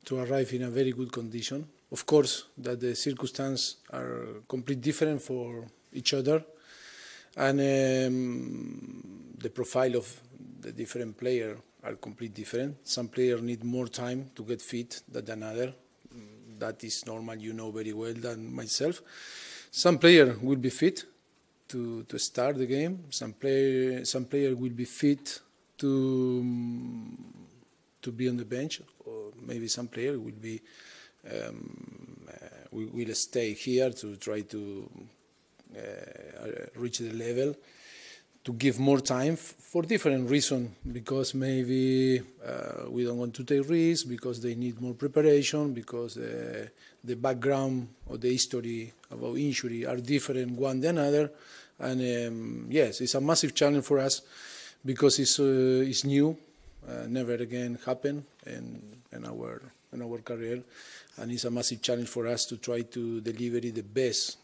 to arrive in a very good condition. Of course, that the circumstances are completely different for each other, and the profile of the different players are completely different. Some players need more time to get fit than another. That is normal, you know very well than myself. Some players will be fit to start the game. Some player will be fit to be on the bench, or maybe some player will be will stay here to try to reach the level, to give more time for different reasons, because maybe we don't want to take risks, because they need more preparation, because the background or the history about injury are different one than another. And yes, it's a massive challenge for us, because it's new, never again happened in our career, and it's a massive challenge for us to try to deliver the best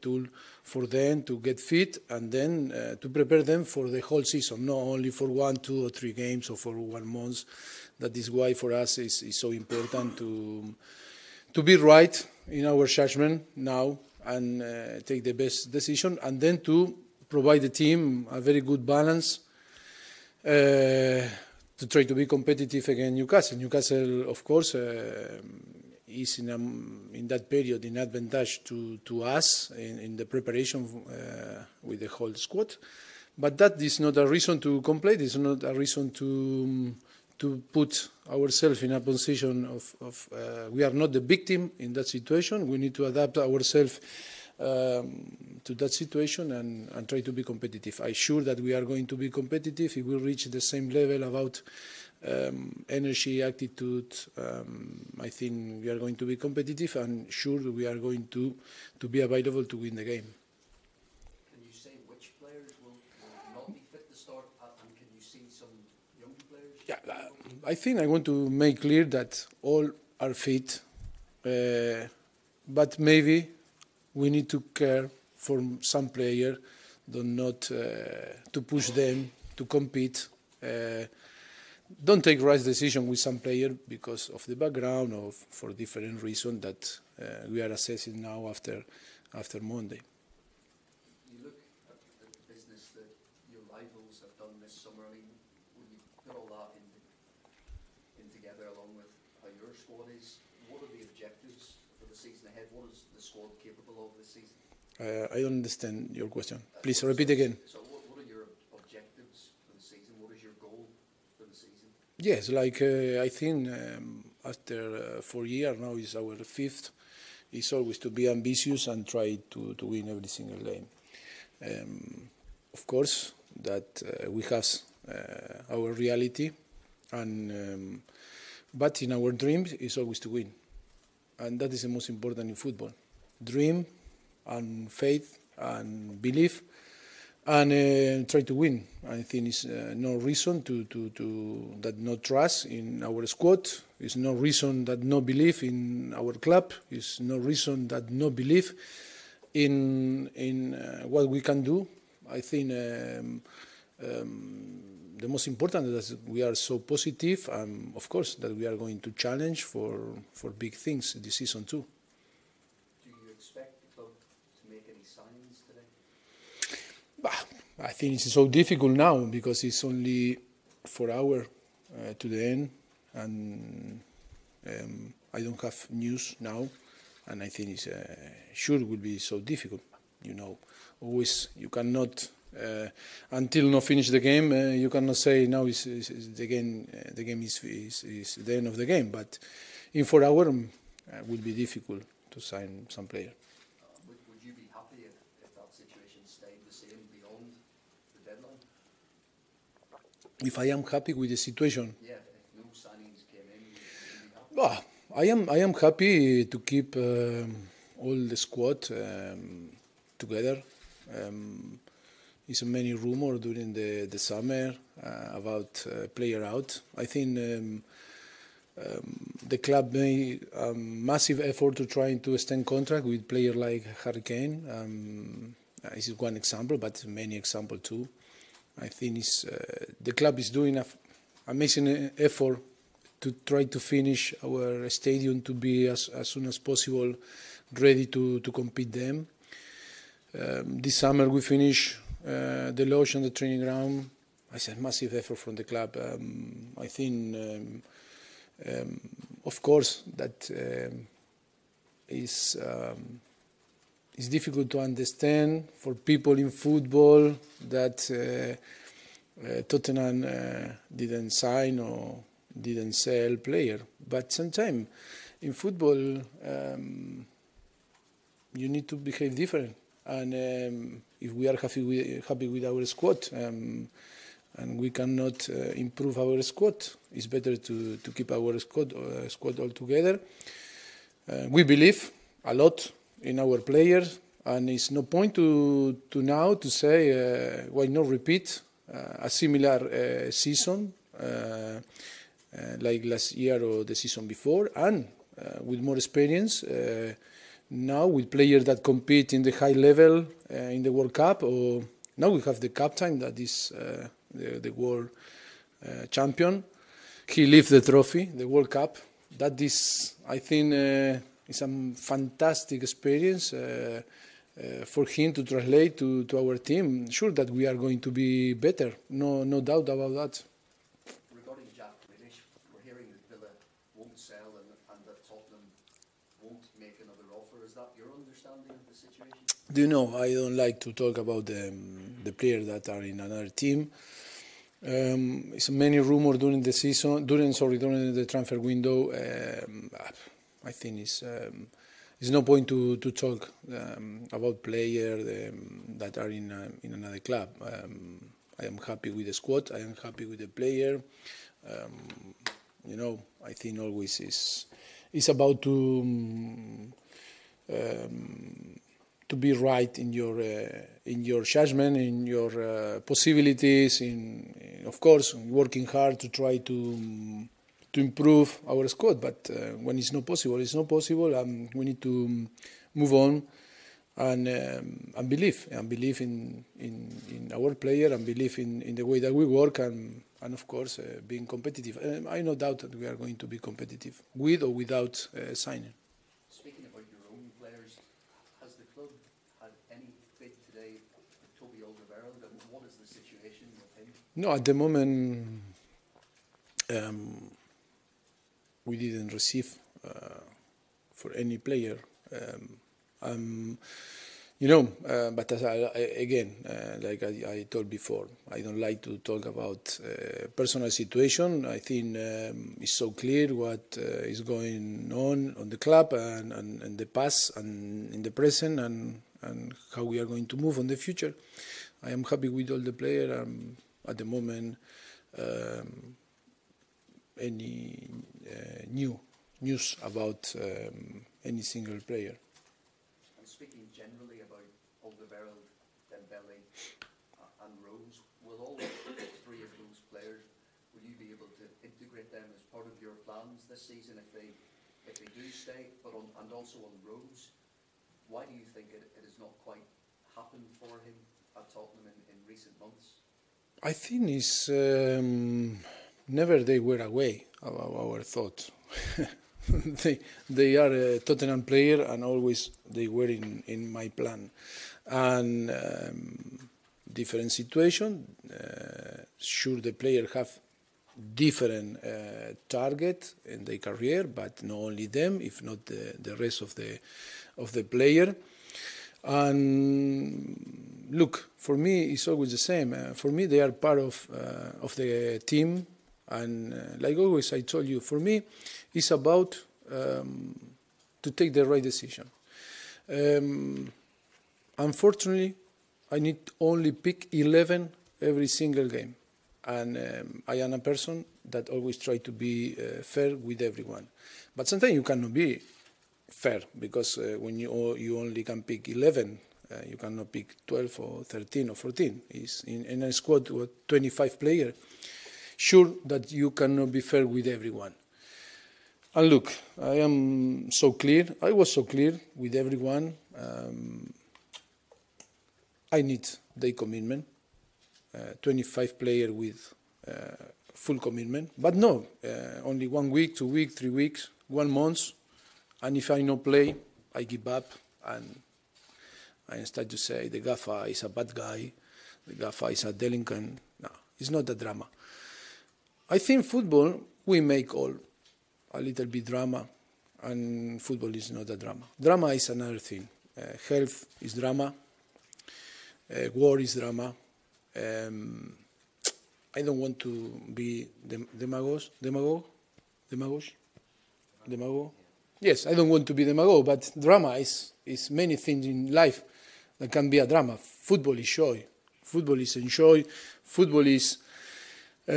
tool for them to get fit, and then to prepare them for the whole season, not only for 1, 2, or 3 games or for 1 month. That is why for us it's so important to be right in our judgment now and take the best decision, and then to provide the team a very good balance to try to be competitive against Newcastle. Newcastle, of course, is in that period in advantage to us in the preparation with the whole squad. But that is not a reason to complain. It's not a reason to put ourselves in a position of we are not the victim in that situation. We need to adapt ourselves to that situation and try to be competitive. I'm sure that we are going to be competitive. If we reach the same level about energy, attitude, I think we are going to be competitive, and sure we are going to be available to win the game. Can you say which players will not be fit to start, and can you see some young players? Yeah, I think I want to make clear that all are fit, but maybe we need to care for some players, not to push them to compete. Don't take rash decision with some player because of the background or for different reasons that we are assessing now after Monday. You look at the business that your rivals have done this summer. I mean, when you put all that in together along with how your squad is, what are the objectives for the season ahead? What is the squad capable of this season? I don't understand your question. Please repeat again. So what are your objectives for the season? What is your goal for the season? Yes, like I think after 4 years now is our 5th. It's always to be ambitious and try to win every single game. Of course, that we have our reality, and but in our dreams is always to win, and that is the most important in football. Dream and faith and belief, and try to win. I think it's no reason to that not trust in our squad. It's no reason that no belief in our club. It's no reason that no belief in what we can do. I think the most important is that we are so positive, and of course that we are going to challenge for big things this season too. Do you expect the club to make any signings today? I think it's so difficult now because it's only 4 hours to the end, and I don't have news now, and I think it's sure it will be so difficult. You know, always you cannot until not finish the game. You cannot say now is the game. The game is the end of the game, but in 4 hours it will be difficult to sign some player. Would you be happy if that situation stayed the same beyond the deadline? If I am happy with the situation? Yeah, if no signings came in, would you be happy? I am happy to keep all the squad together. There's many rumors during the summer about player out. I think the club made a massive effort to try to extend contract with players like Harry Kane. This is one example, but many examples too. I think the club is doing an amazing effort to try to finish our stadium to be as soon as possible ready to compete them. This summer we finish the lodge and the training ground. It's a massive effort from the club. I think, of course, that is difficult to understand for people in football that Tottenham didn't sign or didn't sell player. But sometimes in football you need to behave different. And if we are happy with our squad and we cannot improve our squad, it's better to keep our squad all together. We believe a lot in our players, and it's no point to now to say why not repeat a similar season like last year or the season before, and with more experience now with players that compete in the high level in the World Cup, or now we have the captain that is the world champion. He lifts the trophy, the World Cup. That is, I think, is a fantastic experience for him to translate to our team. Sure that we are going to be better, no doubt about that. Regarding Jack Grealish, we're hearing that Villa won't sell and that Tottenham won't make another offer. Is that your understanding of the situation? Do you know, I don't like to talk about the players that are in another team. It's many rumors during the season, during the transfer window. I think it's no point to talk about players that are in another club. I am happy with the squad. I am happy with the player. I think always it's about to be right in your judgment, in your possibilities, of course working hard to try to improve our squad. But when it's not possible, it's not possible. We need to move on and believe in our player, and believe in the way that we work, and of course being competitive. I no doubt that we are going to be competitive with or without signing. Speaking about your own players, has the club had any bid today for Toby Alderweireld, and what is the situation with him? No, at the moment we didn't receive for any player. But as like I told before, I don't like to talk about personal situation. I think it's so clear what is going on the club and the past and in the present, and how we are going to move on the future. I am happy with all the players. At the moment, any news about any single player. And speaking generally about Alderweireld, Dembele and Rose, will all three of those players, will you be able to integrate them as part of your plans this season if they do stay? And also on Rose, why do you think it has not quite happened for him at Tottenham in recent months? I think it's never they were away of our thought. they are a Tottenham player, and always they were in my plan. And different situation. Sure, the player have different target in their career, but not only them, if not the rest of the player. And look, for me, it's always the same. For me, they are part of the team. And like always, I told you, for me, it's about to take the right decision. Unfortunately, I need only pick 11 every single game. And I am a person that always try to be fair with everyone. But sometimes you cannot be fair, because when you only can pick 11, you cannot pick 12 or 13 or 14. It's in a squad with 25 players. Sure that you cannot be fair with everyone. And look, I am so clear. I was so clear with everyone. I need their commitment. 25 players with full commitment. But no, only 1 week, 2 weeks, 3 weeks, 1 month, and if I no play, I give up, and I start to say the gaffer is a bad guy, the gaffer is a delinquent. No, it's not a drama. I think football, we make all a little bit drama, and football is not a drama. Drama is another thing. Health is drama. War is drama. I don't want to be demagogue. Yes, I don't want to be demagogue, but drama is many things in life that can be a drama. Football is joy. Football is enjoy. Football is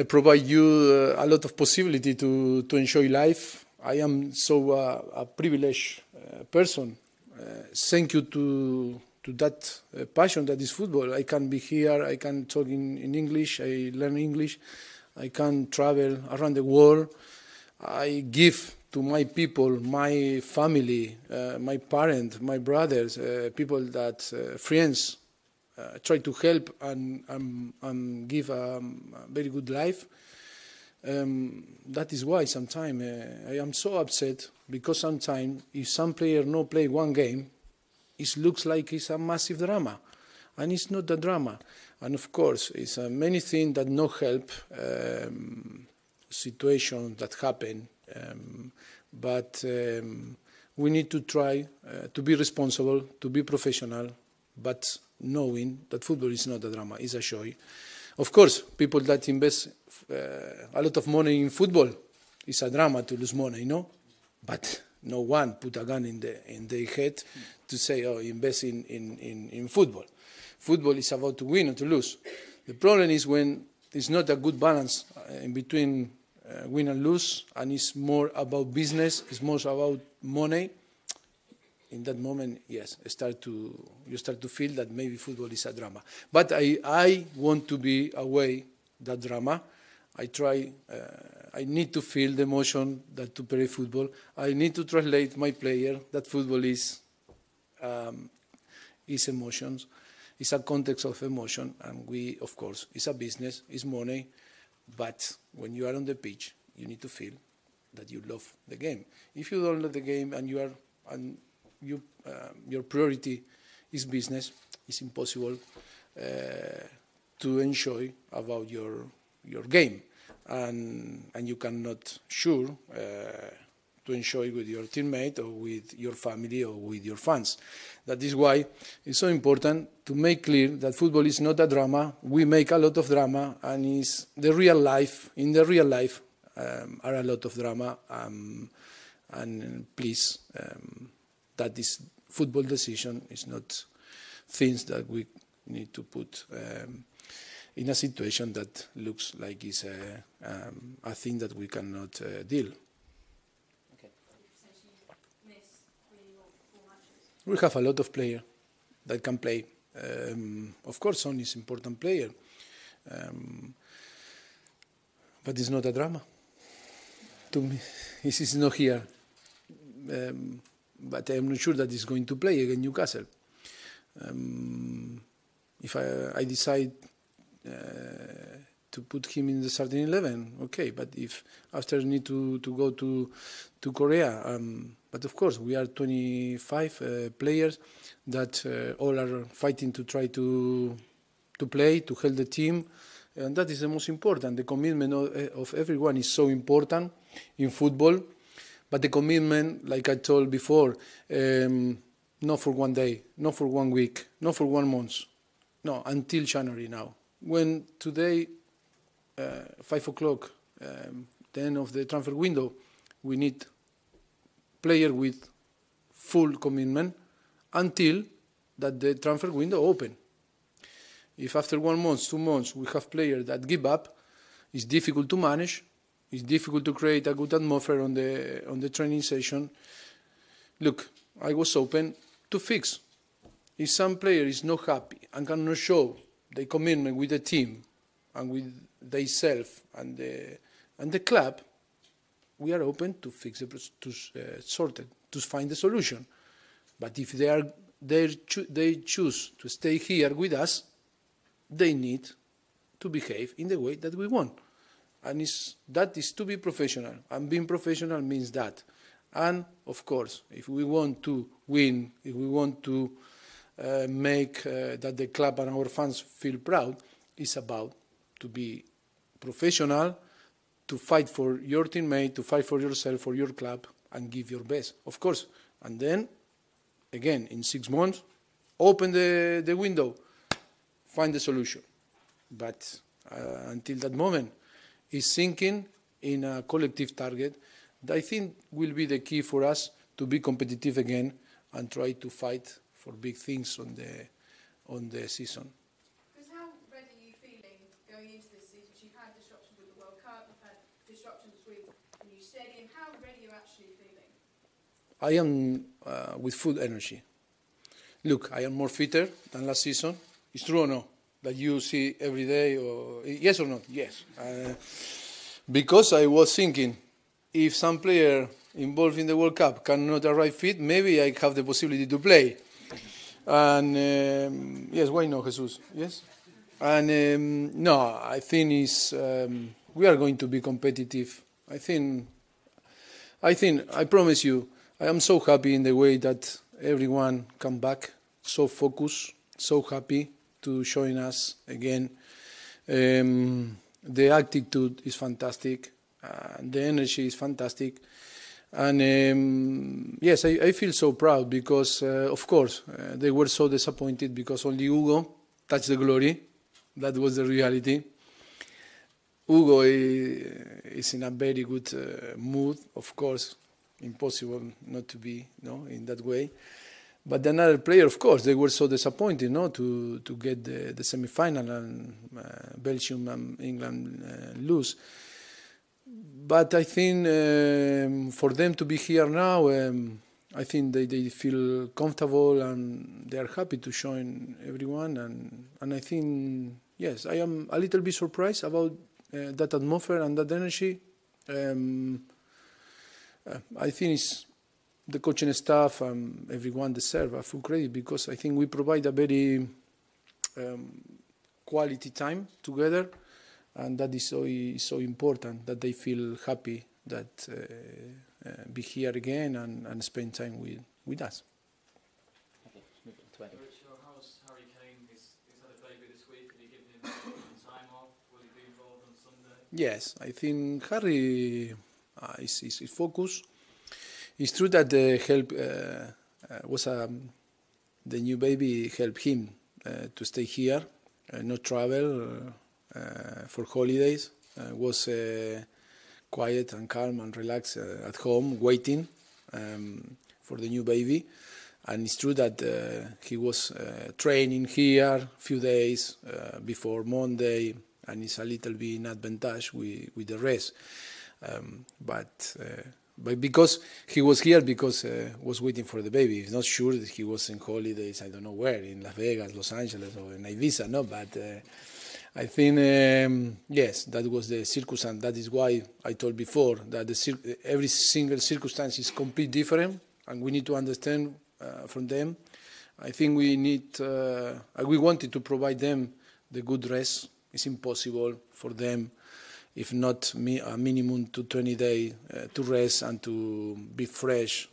provide you a lot of possibility to enjoy life. I am so a privileged person. Thank you to that passion that is football. I can be here, I can talk in English, I learn English, I can travel around the world. I give to my people, my family, my parents, my brothers, people that, friends, try to help and give a very good life. That is why sometimes I am so upset, because sometimes if some player no play one game, it looks like it's a massive drama, and it's not a drama. And of course, it's many things that no help, situations that happen, but we need to try to be responsible, to be professional, but knowing that football is not a drama, it's a joy. Of course, people that invest a lot of money in football, it's a drama to lose money, no? But no one put a gun in their head to say, oh, invest in football. Football is about to win or to lose. The problem is when there's not a good balance in between win and lose, and it's more about business, it's more about money. In that moment, yes, you start to feel that maybe football is a drama. But I want to be away that drama. I need to feel the emotion that to play football. I need to translate my player that football is emotions. It's a context of emotion, and we, of course, it's a business, it's money. But when you are on the pitch, you need to feel that you love the game. If you don't love the game and your priority is business, it's impossible to enjoy about your game, and you cannot sure to enjoy with your teammate or with your family or with your fans. That is why it's so important to make clear that football is not a drama. We make a lot of drama, and it's the real life. In the real life are a lot of drama, and please, that is football decision. It's not things that we need to put in a situation that looks like it's a thing that we cannot deal. We have a lot of players that can play. Of course, Son is an important player, but it's not a drama. To me, this is not here. But I am not sure that he's going to play against Newcastle. If I decide to put him in the starting 11, okay. But if after need to go to Korea, but of course we are 25 players that all are fighting to try to play, to help the team, and that is the most important. The commitment of everyone is so important in football. But the commitment, like I told before, not for 1 day, not for 1 week, not for 1 month, no, until January now. When today, 5 o'clock, the end of the transfer window, we need player with full commitment until that the transfer window open. If after 1 month, 2 months, we have players that give up, it's difficult to manage. It's difficult to create a good atmosphere on the training session. Look, I was open to fix. If some player is not happy and cannot show the commitment with the team and with themselves and the club, we are open to fix to sort it, to find the solution. But if they choose to stay here with us, they need to behave in the way that we want. And that is to be professional. And being professional means that. And, of course, if we want to win, if we want to make that the club and our fans feel proud, it's about to be professional, to fight for your teammate, to fight for yourself, for your club, and give your best, of course. And then, again, in 6 months, open the window, find the solution. But until that moment, is thinking in a collective target that I think will be the key for us to be competitive again and try to fight for big things on the season. Because how ready are you feeling going into this season? You've had disruptions with the World Cup, you've had disruptions with the new stadium. How ready are you actually feeling? I am with full energy. Look, I am more fitter than last season. It's true or no? That you see every day, or yes or no? Yes. Because I was thinking, if some player involved in the World Cup cannot arrive fit, maybe I have the possibility to play. And yes, why not, Jesus? Yes. And no, I think we are going to be competitive. I promise you, I am so happy in the way that everyone come back, so focused, so happy to join us again. The attitude is fantastic. The energy is fantastic. And yes, I feel so proud because, of course, they were so disappointed because only Hugo touched the glory. That was the reality. Hugo is in a very good mood, of course. Impossible not to be in that way. But another player, of course, they were so disappointed to get the semi-final and Belgium and England lose. But I think for them to be here now, I think they feel comfortable and they are happy to join everyone. And I think, yes, I am a little bit surprised about that atmosphere and that energy. I think it's the coaching staff and everyone deserve a full credit because I think we provide a very quality time together, and that is so important that they feel happy that be here again and spend time with us. Okay, move on to Eddie. Mauricio, how's Harry Kane? He's had a baby this week. Have you given him some time off? Will he be involved on Sunday? Yes, I think Harry is focused. It's true that the help the new baby helped him to stay here, not travel for holidays. Was quiet and calm and relaxed at home, waiting for the new baby. And it's true that he was training here a few days before Monday, and it's a little bit in advantage with the rest. But because he was here, because was waiting for the baby. He's not sure that he was in holidays, I don't know where, in Las Vegas, Los Angeles, or in Ibiza, no, but I think, yes, that was the circumstance, and that is why I told before that every single circumstance is completely different, and we need to understand from them. I think we wanted to provide them the good rest. It's impossible for them, if not a minimum to 20 days to rest and to be fresh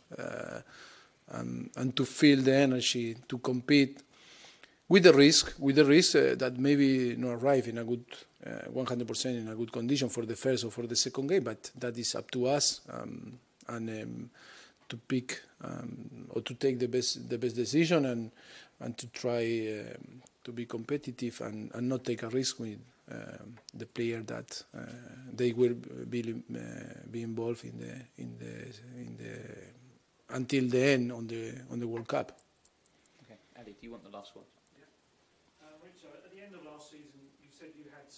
and to feel the energy to compete with the risk that maybe not arrive in a good 100% in a good condition for the first or for the second game, but that is up to us and to pick or to take the best decision and to try to be competitive and not take a risk with the player that they will be involved in the until the end on the World Cup. Okay, Eddie, do you want the last word? Yeah. Mauricio, at the end of last season, you said you had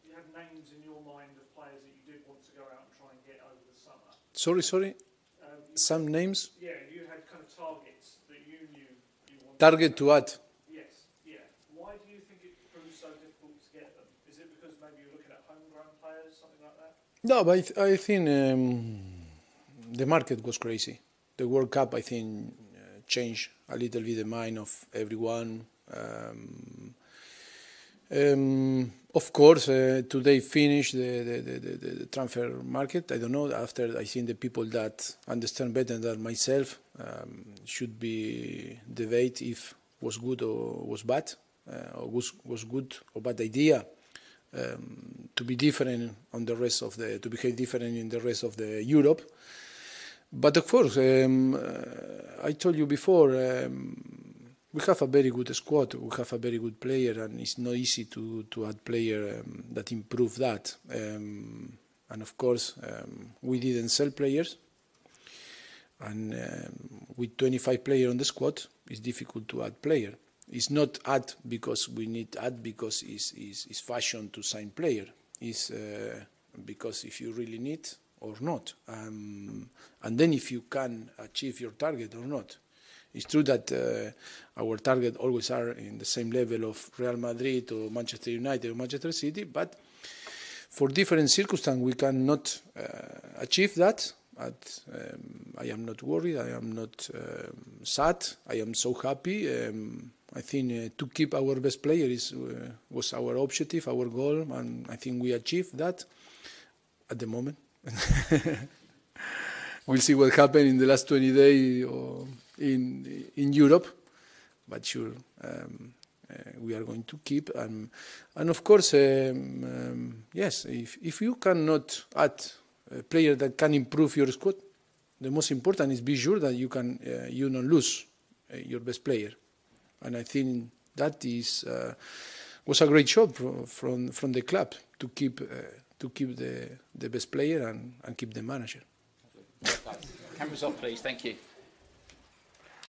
you had names in your mind of players that you did want to go out and try and get over the summer. Sorry. Some names. Yeah, you had kind of targets that you knew you wanted. Target to what? Yes. Yeah. Why do you think it proved so difficult to get them? Is it because maybe you're looking at homegrown players, something like that? No, but I think the market was crazy. The World Cup, I think, changed a little bit the mind of everyone. Of course, today finished the transfer market. I don't know. After I think the people that understand better than myself should be debate if was good or was bad, or was good or bad idea to be different on the rest of the to behave different in the rest of the Europe. But of course, I told you before. We have a very good squad. We have a very good player, and it's not easy to add player that improve that. And of course, we didn't sell players, and with 25 players on the squad, it's difficult to add player. It's not add because we need add because it's fashion to sign player. It's because if you really need or not, and then if you can achieve your target or not. It's true that our target always are in the same level of Real Madrid or Manchester United or Manchester City, but for different circumstances we cannot achieve that. I am not worried, I am not sad, I am so happy. I think to keep our best player was our objective, our goal, and I think we achieved that at the moment. We'll see what happens in the last 20 days or in Europe, but sure, we are going to keep. And of course, yes, if you cannot add a player that can improve your squad, the most important is be sure that you can you don't lose your best player. And I think that was a great job from the club to keep the best player and keep the manager. Cameras off, please. Thank you.